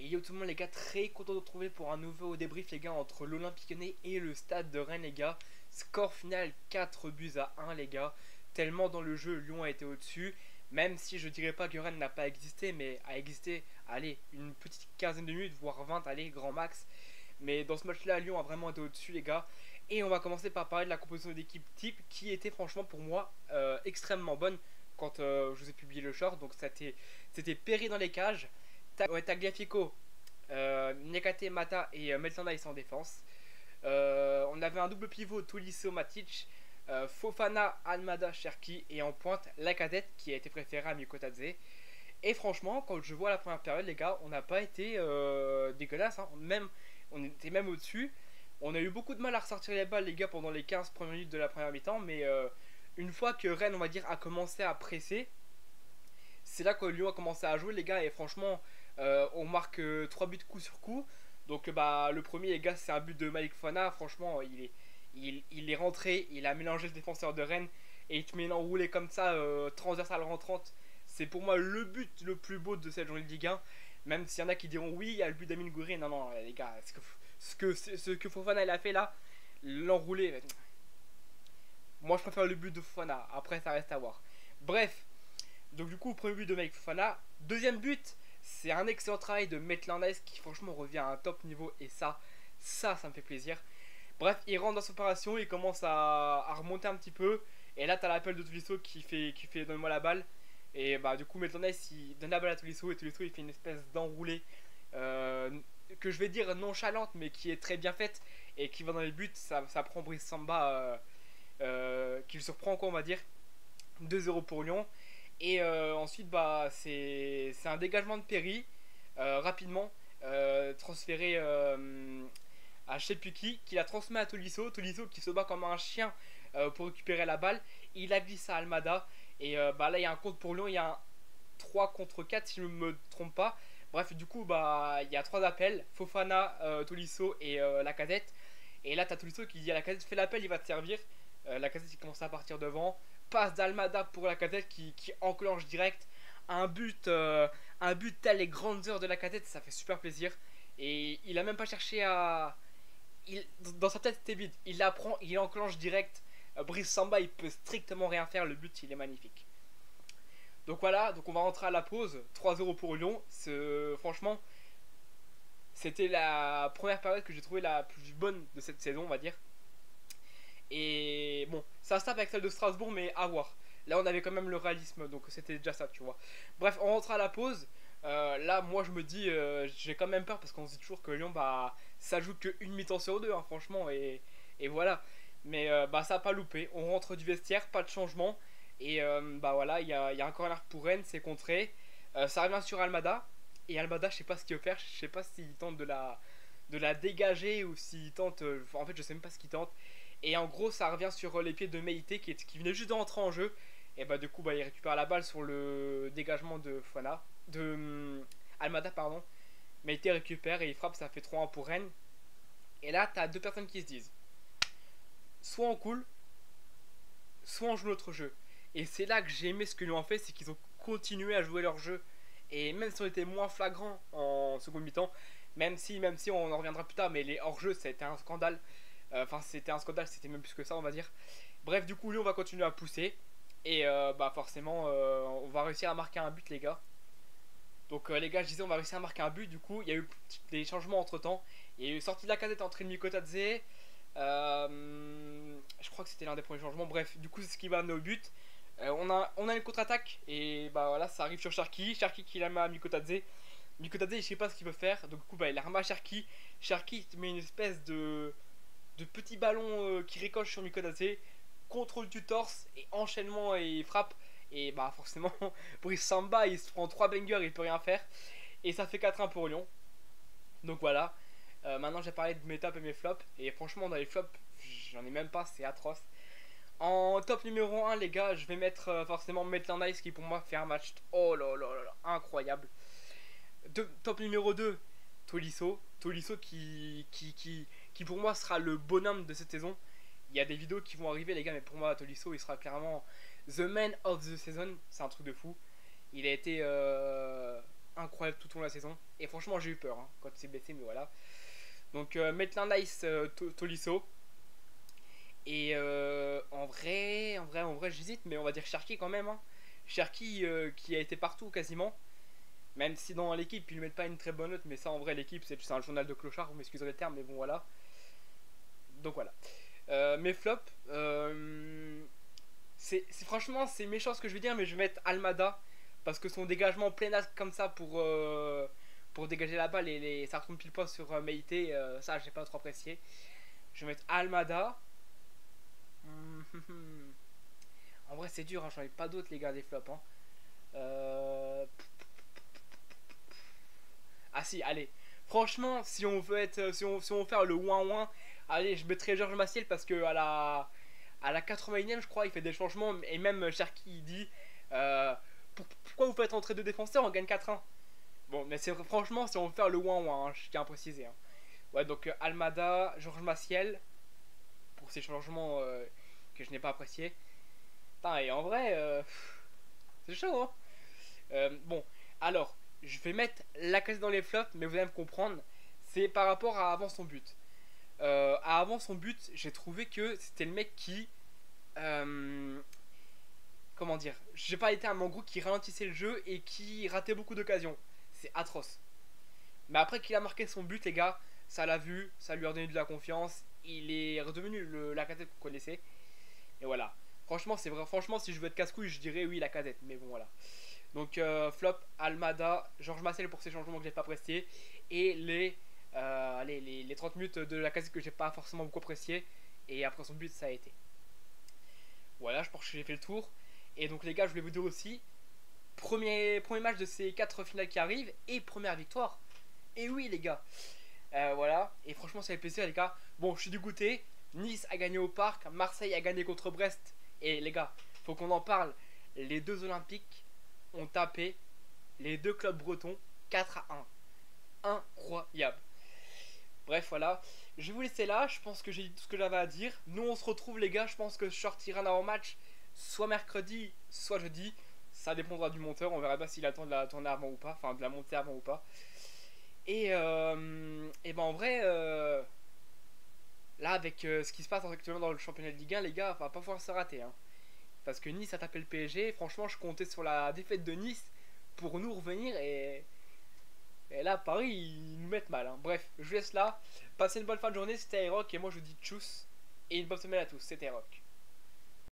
yo tout le monde les gars, très content de vous retrouver pour un nouveau débrief les gars entre l'Olympique Lyonnais et le Stade de Rennes les gars. Score final 4 buts à 1 les gars. Tellement dans le jeu Lyon a été au-dessus. Même si je dirais pas que Rennes n'a pas existé, mais a existé, allez, une petite quinzaine de minutes, voire 20, allez, grand max. Mais dans ce match-là, Lyon a vraiment été au-dessus les gars. Et on va commencer par parler de la composition d'équipe type qui était franchement pour moi extrêmement bonne quand je vous ai publié le short. Donc c'était Perry dans les cages, Tagliafico, Niakate, Mata et Maitland Nice en défense. On avait un double pivot Tolisso Matic, Fofana, Almada, Cherki et en pointe Lacazette qui a été préféré à Mikotadze. Et franchement, quand je vois la première période, les gars, on n'a pas été dégueulasse. Hein. Même, on était même au-dessus. On a eu beaucoup de mal à ressortir les balles, les gars, pendant les 15 premières minutes de la première mi-temps. Mais une fois que Rennes, on va dire, a commencé à presser, c'est là que Lyon a commencé à jouer, les gars. Et franchement, on marque 3 buts coup sur coup. Donc, bah, le premier, les gars, c'est un but de Malik Fofana. Franchement, il est rentré, il a mélangé le défenseur de Rennes et il te met une enroulée comme ça, transversale rentrante. C'est pour moi le but le plus beau de cette journée de Ligue 1. Même s'il y en a qui diront oui, il y a le but d'Amine Gouiri. Non, non, les gars, ce que Fofana il a fait là, l'enroulé. Moi, je préfère le but de Fofana. Après, ça reste à voir. Bref, donc du coup, premier but de Mike Fofana. Deuxième but, c'est un excellent travail de Maitland Nice qui franchement revient à un top niveau. Et ça me fait plaisir. Bref, il rentre dans son opération, il commence à remonter un petit peu. Et là, t'as l'appel de Tolisso qui fait donne-moi la balle. Et bah, du coup, Maitland Nice il donne la balle à Tolisso. Et Tolisso il fait une espèce d'enroulé que je vais dire nonchalante, mais qui est très bien faite. Et qui va dans les buts. Ça prend Brice Samba qui le surprend, quoi, on va dire. 2-0 pour Lyon. Et ensuite, bah, c'est un dégagement de Perry rapidement transféré à Shepuki qui la transmet à Tolisso. Tolisso qui se bat comme un chien pour récupérer la balle. Il a glissé à Almada. Et bah, là, il y a un compte pour Lyon. Il y a un 3 contre 4 si je ne me trompe pas. Bref, du coup, bah, il y a 3 appels Fofana, Tolisso et Lacazette. Et là, tu as Tolisso qui dit à Lacazette fais l'appel, il va te servir. Lacazette il commence à partir devant. Passe d'Almada pour Lacazette qui enclenche direct. Un but tel les grandes heures de Lacazette, ça fait super plaisir. Et il a même pas cherché à. Dans sa tête, c'était vide. Il la prend, il enclenche direct. Brice Samba, il peut strictement rien faire. Le but, il est magnifique. Donc voilà, donc on va rentrer à la pause. 3-0 pour Lyon. Franchement, c'était la première période que j'ai trouvé la plus bonne de cette saison, on va dire. Et bon, ça se tape avec celle de Strasbourg, mais à voir. Là, on avait quand même le réalisme, donc c'était déjà ça, tu vois. Bref, on rentre à la pause. Là, moi, je me dis, j'ai quand même peur parce qu'on se dit toujours que Lyon, bah, ça joue qu'une mi-temps sur deux, hein, franchement, et voilà. Mais bah, ça n'a pas loupé. On rentre du vestiaire, pas de changement. Et bah voilà, il y a un corner pour Rennes, c'est contré. Ça revient sur Almada. Et Almada, je sais pas ce qu'il veut faire. Je sais pas s'il tente de la dégager ou s'il tente. En fait, je sais même pas ce qu'il tente. Et en gros, ça revient sur les pieds de Meïté qui venait juste d'entrer en jeu. Et bah, du coup, bah, il récupère la balle sur le dégagement de Fofana. Almada, pardon. Meïté récupère et il frappe, ça fait 3-1 pour Rennes. Et là, t'as deux personnes qui se disent soit on coule, soit on joue notre jeu. Et c'est là que j'ai aimé ce que Lyon a fait, c'est qu'ils ont continué à jouer leur jeu. Et même si on était moins flagrant en seconde mi-temps, même si on en reviendra plus tard, mais les hors-jeux, ça a été un scandale. Enfin, c'était un scandale, c'était même plus que ça, on va dire. Bref, du coup, Lyon va continuer à pousser. Et bah forcément, on va réussir à marquer un but, les gars. Donc, les gars, je disais, on va réussir à marquer un but. Du coup, il y a eu des changements entre temps. Il y a eu sortie de la casette, entrée de Mikotadze. Je crois que c'était l'un des premiers changements. Bref, du coup, c'est ce qui va amener au but. On a une contre-attaque. Et bah voilà, ça arrive sur Cherki. Cherki qui la met à Mikotadze. Mikotadze, je sais pas ce qu'il veut faire. Donc, du coup, bah, il la remet à Cherki. Cherki met une espèce de petit ballon qui ricoche sur Mikotadze. Contrôle du torse et enchaînement et frappe. Et bah forcément, Brice Samba il se prend 3 bangers, il peut rien faire. Et ça fait 4-1 pour Lyon. Donc voilà. Maintenant j'ai parlé de mes tops et mes flops. Et franchement dans les flops, j'en ai même pas, c'est atroce. En top numéro 1 les gars, je vais mettre forcément Maitland Nice qui pour moi fait un match oh là là là, incroyable. Top numéro 2, Tolisso. Tolisso qui pour moi sera le bonhomme de cette saison. Il y a des vidéos qui vont arriver les gars, mais pour moi Tolisso il sera clairement the man of the season. C'est un truc de fou. Il a été incroyable tout au long de la saison. Et franchement, j'ai eu peur hein, quand il s'est blessé, mais voilà. Donc, Maitland Nice, Tolisso. Et en vrai, j'hésite, mais on va dire Cherki quand même. Hein. Cherki qui a été partout quasiment. Même si dans l'équipe, ils ne mettent pas une très bonne note, mais ça en vrai, l'équipe, c'est un journal de clochard, vous m'excuserez le terme, mais bon, voilà. Donc voilà. Mes flops, franchement, c'est méchant ce que je vais dire, mais je vais mettre Almada. Parce que son dégagement plein axe comme ça pour dégager la balle et ça retombe pile poil sur Meite, ça, j'ai pas trop apprécié. Je vais mettre Almada. En vrai, c'est dur, hein, j'en ai pas d'autres, les gars, des flops. Hein. Ah si, allez. Franchement, si on veut être, si on veut faire le ouin-ouin, allez, je mettrai Georges Massiel parce que à la 81ème, je crois, il fait des changements. Et même Cherki, il dit pourquoi vous faites entrer deux défenseurs, on gagne 4-1. Bon, mais c'est franchement, si on veut faire le ouin-ouin, hein, je tiens à préciser. Hein. Ouais, donc Almada, Georges Massiel, pour ces changements que je n'ai pas appréciés. Putain, et en vrai, c'est chaud, hein. Bon, alors, je vais mettre la casse dans les flops, mais vous allez me comprendre. C'est par rapport à avant son but. À avant son but, j'ai trouvé que c'était le mec qui. Comment dire, j'ai pas été un Mangou qui ralentissait le jeu et qui ratait beaucoup d'occasions. C'est atroce. Mais après qu'il a marqué son but, les gars, ça l'a vu, ça lui a donné de la confiance. Il est redevenu la casette qu'on connaissait. Et voilà. Franchement, c'est vrai. Franchement, si je veux être casse-couille, je dirais oui, la casette. Mais bon, voilà. Donc, flop, Almada, Georges Massel pour ces changements que j'ai pas appréciés. Et les 30 minutes de la casette que j'ai pas forcément beaucoup apprécié. Et après son but, ça a été. Voilà, je pense que j'ai fait le tour. Et donc, les gars, je voulais vous dire aussi. Premier match de ces 4 finales qui arrivent. Et première victoire. Et oui, les gars. Voilà. Et franchement, ça fait plaisir, les gars. Bon, je suis dégoûté. Nice a gagné au parc. Marseille a gagné contre Brest. Et les gars, faut qu'on en parle. Les deux Olympiques ont tapé les deux clubs bretons 4-1. Incroyable. Bref, voilà. Je vais vous laisser là. Je pense que j'ai dit tout ce que j'avais à dire. Nous, on se retrouve, les gars. Je pense que je sortirai un avant-match soit mercredi, soit jeudi. Ça dépendra du monteur. On verra bien s'il attend de la tourner avant ou pas. Enfin, de la monter avant ou pas. Et ben en vrai, là, avec ce qui se passe actuellement dans le championnat de Ligue 1, les gars, va pas pouvoir se rater. Hein. Parce que Nice a tapé le PSG. Franchement, je comptais sur la défaite de Nice pour nous revenir. Et là, Paris, ils nous mettent mal. Hein. Bref, je vous laisse là. Passez une bonne fin de journée. C'était Aeroc. Et moi, je vous dis tchuss. Et une bonne semaine à tous. C'était Aeroc.